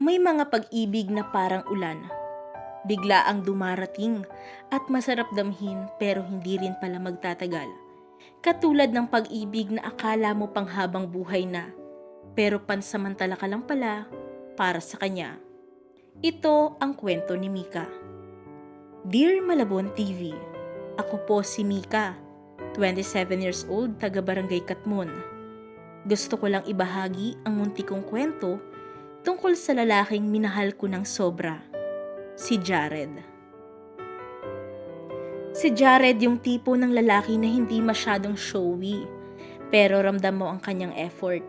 May mga pag-ibig na parang ulan. Bigla ang dumarating at masarap damhin pero hindi rin pala magtatagal. Katulad ng pag-ibig na akala mo pang habang buhay na, pero pansamantala ka lang pala para sa kanya. Ito ang kwento ni Mika. Dear Malabon TV, ako po si Mika, 27 years old, taga Barangay Katmon. Gusto ko lang ibahagi ang munti kong kwento tungkol sa lalaking minahal ko ng sobra, si Jared. Si Jared yung tipo ng lalaki na hindi masyadong showy, pero ramdam mo ang kanyang effort.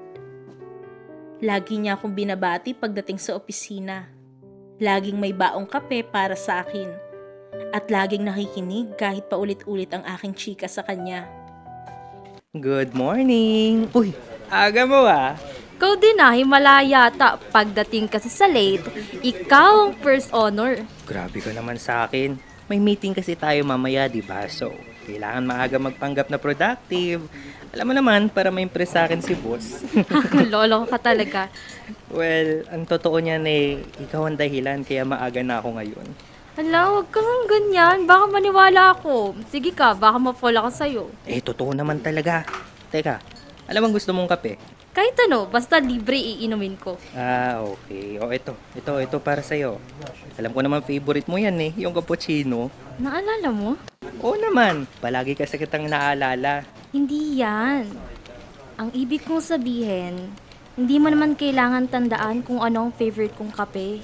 Lagi niya akong binabati pagdating sa opisina. Laging may baong kape para sa akin. At laging nakikinig kahit paulit-ulit ang aking chika sa kanya. Good morning! Uy, aga mo ah! Ikaw din himala yata. Pagdating kasi sa late, ikaw ang first honor. Grabe ka naman sa akin. May meeting kasi tayo mamaya, di ba? So, kailangan maaga magpanggap na productive. Alam mo naman, para ma-impress sa akin si boss. Lolo ka talaga. Well, ang totoo niyan ikaw ang dahilan kaya maaga na ako ngayon. Hala, huwag kang ganyan. Baka maniwala ako. Sige ka, baka ma-fall ako sa'yo. Totoo naman talaga. Teka, alam mo gusto mong kape? Kahit ano, basta libre iinumin ko. Okay. O, ito para sa'yo. Alam ko naman favorite mo yan yung cappuccino. Naalala mo? Oo naman, palagi kasi kitang naalala. Hindi yan. Ang ibig kong sabihin, hindi mo naman kailangan tandaan kung ano ang favorite kong kape.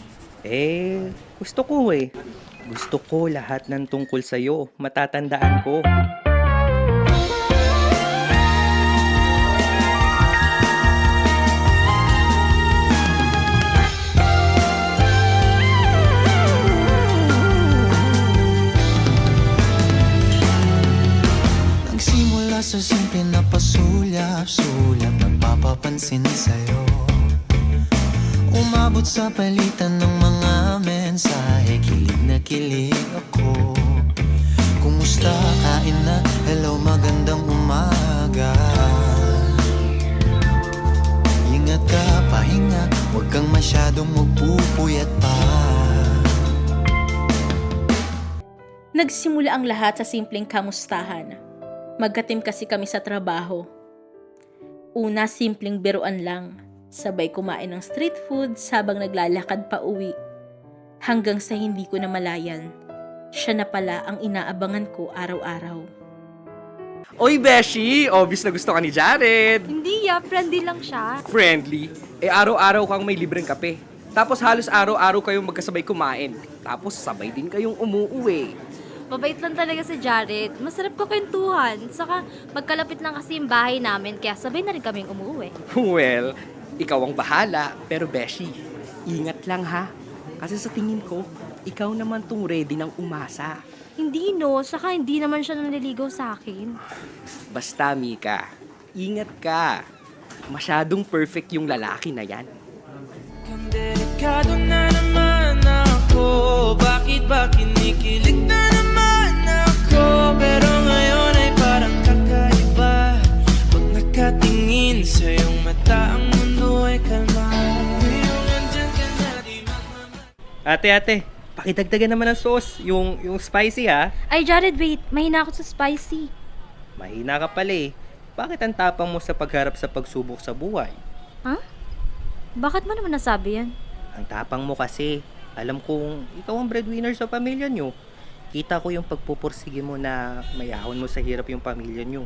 Gusto ko Gusto ko lahat ng tungkol sa'yo, matatandaan ko. Nagsimula sa simple na pasulyap-sulyap, nagpapapansin sa'yo. Umabot sa palitan ng mga mensahe, kilig na kilig ako. Kumusta, kain na, hello, magandang umaga. Ingat ka, pahinga, huwag kang masyadong magpupuyat pa. Nagsimula ang lahat sa simpleng kamustahan. Magkatim kasi kami sa trabaho. Una, simpleng biruan lang. Sabay kumain ng street food habang naglalakad pa uwi. Hanggang sa hindi ko na malayan, siya na pala ang inaabangan ko araw-araw. Oy, Beshi! Obvious na gusto ka ni Jared! Hindi friendly lang siya. Friendly? Araw-araw kang may libreng kape. Tapos halos araw-araw kayong magkasabay kumain. Tapos sabay din kayong umuuwi. Mabait lang talaga si Jared. Masarap ko kwentuhan. Saka magkalapit lang kasi yung bahay namin, kaya sabay na rin kaming umuwi. Well, ikaw ang bahala. Pero Beshi, ingat lang ha. Kasi sa tingin ko, ikaw naman tong ready ng umasa. Hindi saka hindi naman siya nanliligaw sa akin. Basta, Mika, ingat ka. Masyadong perfect yung lalaki na yan. Kung delikado na naman ako, bakit ba kinikilig na naman ako? Pero ngayon ay parang kakaiba. Pag nakatingin sa iyong mata, ang mundo ay kalma. Ngayong andyan ka na, di Ate, pakidagdagan naman ng sauce, yung spicy ha. Ay, Jared, wait. Mahina ako sa spicy. Mahina ka pala Bakit ang tapang mo sa pagharap sa pagsubok sa buhay? Ha? Bakit mo naman nasabi yan? Ang tapang mo kasi. Alam kong ikaw ang breadwinner sa pamilya nyo. Kita ko yung pagpupursige mo na mayahon mo sa hirap yung pamilya nyo.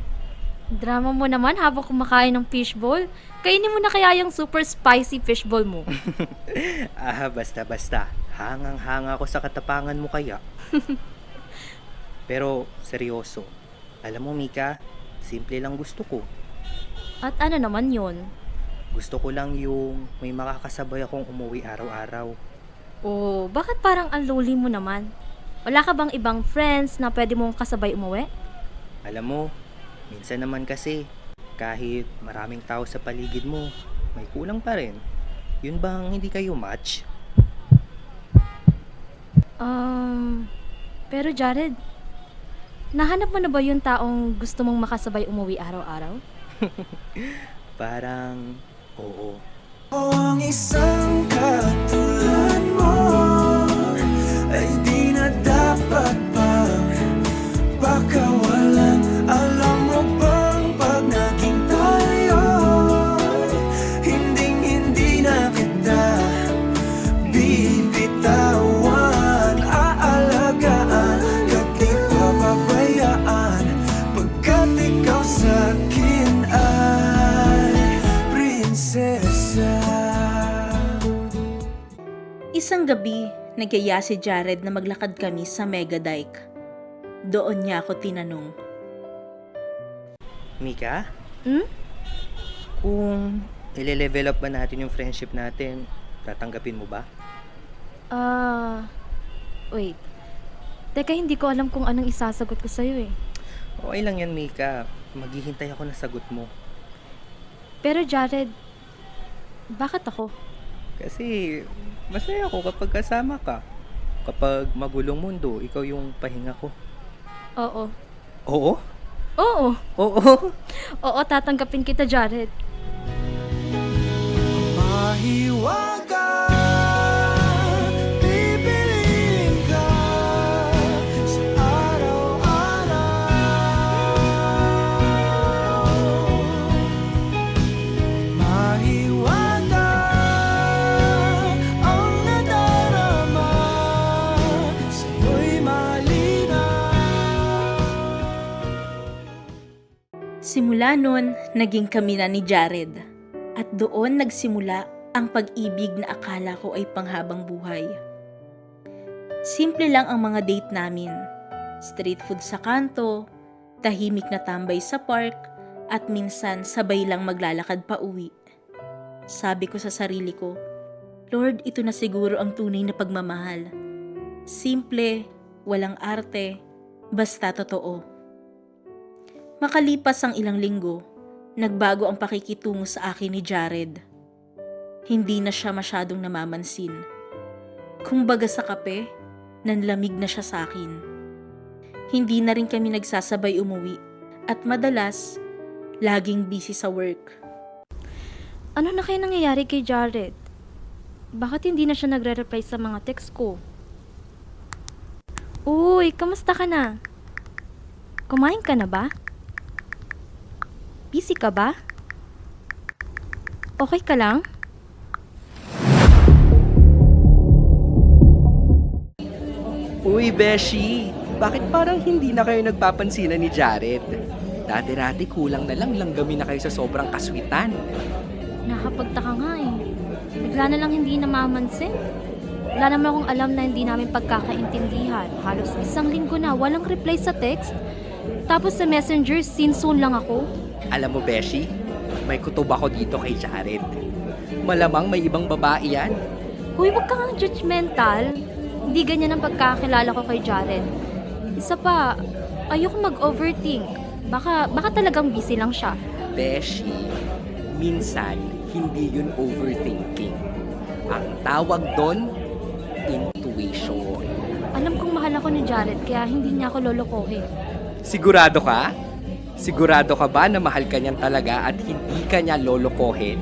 Drama mo naman habang kumakain ng fishball. Kainin mo na kaya yung super spicy fishball mo. Basta. Hangang-hanga ako sa katapangan mo kaya. Pero, seryoso. Alam mo, Mika, simple lang gusto ko. At ano naman yun? Gusto ko lang yung may makakasabay akong umuwi araw-araw. Oh, bakit parang ang lonely mo naman? Wala ka bang ibang friends na pwede mong kasabay umuwi? Alam mo, minsan naman kasi, kahit maraming tao sa paligid mo, may kulang pa rin. Yun bang hindi kayo match? Pero Jared, nahanap mo na ba yung taong gusto mong makasabay umuwi araw-araw? Parang, oo. ang isang katulad Isang gabi, nagyaya si Jared na maglakad kami sa Mega Dike. Doon niya ako tinanong. Mika, Hmm? kung ile-level up ba natin yung friendship natin, tatanggapin mo ba? Wait. Teka, hindi ko alam kung anong isasagot ko sa'yo eh. Okay lang yan, Mika. Maghihintay ako ng sagot mo. Pero Jared, bakit ako? Kasi masaya ako kapag kasama ka. Kapag magulong mundo, ikaw yung pahinga ko. Oo. Oo? Oo. Oo? Oo, tatanggapin kita, Jared. Mahiwaga, pipiliin ka sa araw-araw. Mahiwaga ang nadarama, sa'yo'y malinaw. Simula nun, naging kami na ni Jared. At doon nagsimula ang pag-ibig na akala ko ay panghabang buhay. Simple lang ang mga date namin. Street food sa kanto, tahimik na tambay sa park, at minsan sabay lang maglalakad pa uwi. Sabi ko sa sarili ko, Lord, ito na siguro ang tunay na pagmamahal. Simple, walang arte, basta totoo. Makalipas ang ilang linggo, nagbago ang pakikitungo sa akin ni Jared. Hindi na siya masyadong namamansin. Kumbaga sa kape, nanlamig na siya sa akin. Hindi na rin kami nagsasabay umuwi at madalas, laging busy sa work. Ano na kaya nangyayari kay Jared? Bakit hindi na siya nagre-reply sa mga text ko? Uy, kamusta ka na? Kumain ka na ba? Busy ka ba? Okay ka lang? Uy, Beshi! Bakit parang hindi na kayo nagpapansinan ni Jared? Dati-dati kulang na lang langgami na kayo sa sobrang kaswitan. Nakapagtaka nga eh. Bigla na lang hindi namamansin. Wala naman akong alam na hindi namin pagkakaintindihan. Halos isang linggo na, walang reply sa text. Tapos sa messenger, sinsoon lang ako. Alam mo, Beshi, may kutob ako dito kay Jared. Malamang may ibang babae yan. Huy, wag ka nga judgmental. Hindi ganyan ang pagkakilala ko kay Jared. Isa pa, ayoko mag-overthink. Baka talagang busy lang siya. Beshi, minsan hindi yun overthinking. Ang tawag doon, intuition. Alam kong mahal ako ni Jared, kaya hindi niya ako lolokohin. Sigurado ka? Sigurado ka ba na mahal ka niyan talaga at hindi ka niya lolokohin?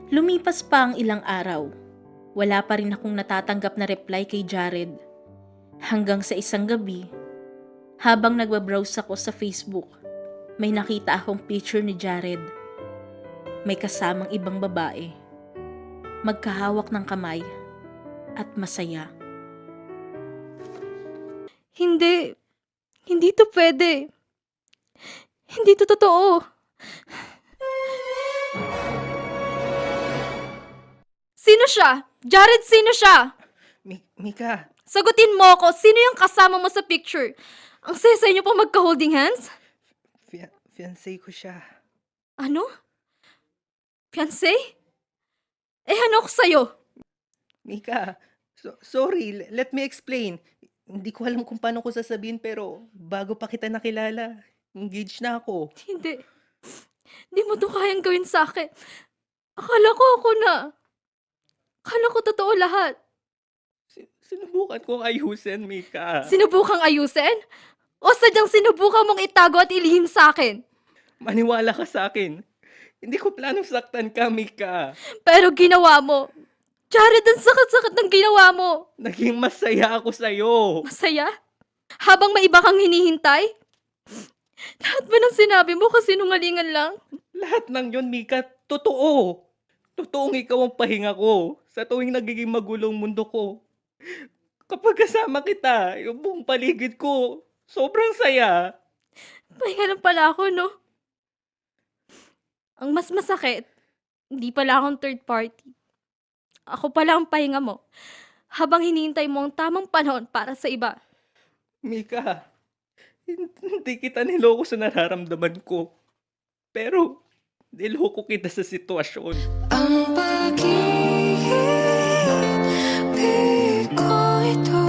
Lumipas pa ang ilang araw. Wala pa rin akong natatanggap na reply kay Jared. Hanggang sa isang gabi, habang nagbabrowse ako sa Facebook, may nakita akong picture ni Jared. May kasamang ibang babae. Magkahawak ng kamay at masaya. Hindi. Hindi to pwede. Hindi to totoo. Sino siya? Jared, sino siya? Mika, Sagutin mo ako, sino yung kasama mo sa picture? Ang saya niyo pa magka-holding hands? fiancé ko siya. Ano? Fiancé? Eh ano ko sa'yo? Mika, sorry, let me explain. Hindi ko alam kung paano ko sasabihin pero bago pa kita nakilala, engaged na ako. Hindi. Hindi mo to kayang gawin sa akin. Akala ko ako na. Akala ko totoo lahat. Sinubukan kong ayusin, Mika. Sinubukang ayusin? O sadyang sinubukan mong itago at ilihim sa akin? Maniwala ka sa akin. Hindi ko planong saktan ka, Mika. Pero ginawa mo. Jared, ang sakit-sakit ng ginawa mo. Naging masaya ako sa'yo. Masaya? Habang may iba kang hinihintay? Lahat ba ng sinabi mo kasi nungalingan lang? Lahat ng yun, Mika, totoo. Totoong ikaw ang pahinga ko sa tuwing nagiging magulong mundo ko. Kapag kasama kita, yung buong paligid ko, sobrang saya. Pahinga lang pala ako, no? Ang mas masakit, hindi pala akong third party. Ako pala ang pahinga mo habang hinihintay mo ang tamang panahon para sa iba. Mika, hindi kita niloko sa nararamdaman ko. Pero, niloko kita sa sitwasyon. Ang pag-ibig ko ito,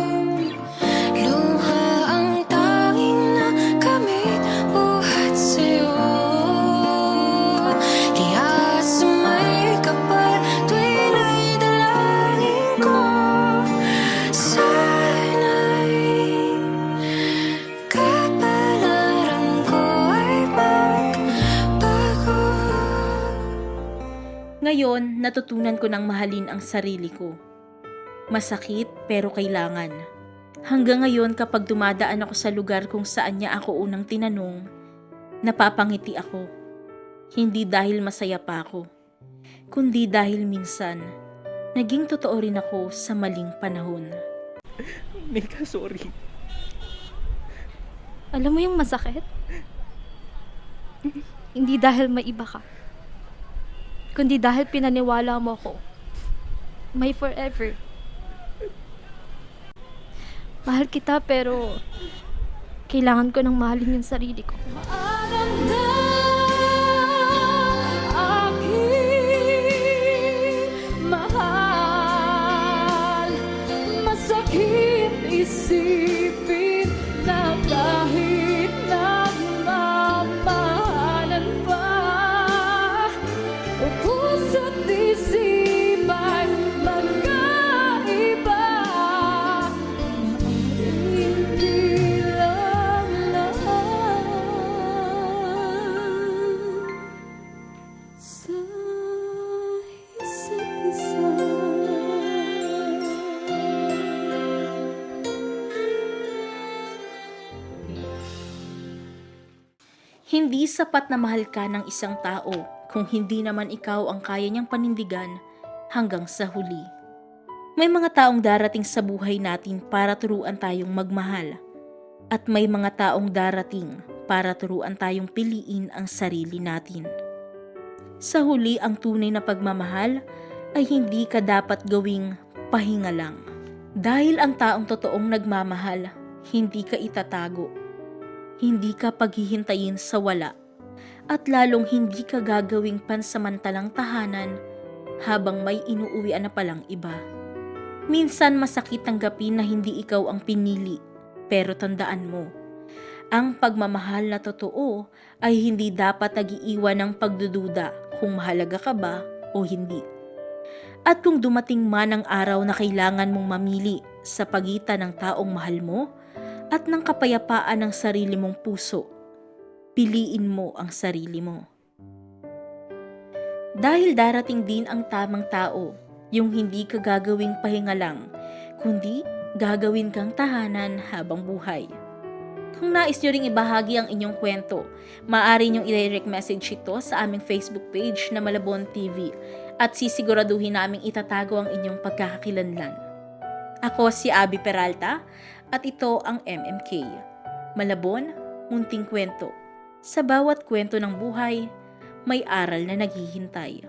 luha ang tanging nakamit buhat sa'yo. Kaya sa may kapal tuwing ay dalangin ko, sana'y kapalaran ko ay magbago. Ngayon, natutunan ko ng mahalin ang sarili ko. Masakit pero kailangan. Hanggang ngayon kapag dumadaan ako sa lugar kung saan niya ako unang tinanong, napapangiti ako. Hindi dahil masaya pa ako, kundi dahil minsan, naging totoo rin ako sa maling panahon. Mika, sorry. Alam mo yung masakit? Hindi dahil may iba ka, kundi dahil pinaniwala mo ko. May forever. Mahal kita pero kailangan ko ng mahalin yung sarili ko. Alam na aking mahal, masakit isipin na kahit nagmamahalan pa, o puso't isipan magkaiba, hindi lang sa isa't isa. Hindi sapat na mahal ka ng isang tao kung hindi naman ikaw ang kaya niyang panindigan hanggang sa huli. May mga taong darating sa buhay natin para turuan tayong magmahal. At may mga taong darating para turuan tayong piliin ang sarili natin. Sa huli, ang tunay na pagmamahal ay hindi ka dapat gawing pahinga lang. Dahil ang taong totoong nagmamahal, hindi ka itatago. Hindi ka paghihintayin sa wala. At lalong hindi ka gagawing pansamantalang tahanan habang may inuuwian na palang iba. Minsan masakit tanggapin na hindi ikaw ang pinili, pero tandaan mo, ang pagmamahal na totoo ay hindi dapat nag-iiwan ng pagdududa kung mahalaga ka ba o hindi. At kung dumating man ang araw na kailangan mong mamili sa pagitan ng taong mahal mo at ng kapayapaan ng sarili mong puso, piliin mo ang sarili mo. Dahil darating din ang tamang tao, yung hindi ka gagawing pahinga lang, kundi gagawin kang tahanan habang buhay. Kung nais nyo ring ibahagi ang inyong kwento, maaari nyong i-direct message ito sa aming Facebook page na Malabon TV at sisiguraduhin naming itatago ang inyong pagkakakilanlan. Ako si Abby Peralta at ito ang MMK. Malabon, Munting Kwento. Sa bawat kwento ng buhay, may aral na naghihintay.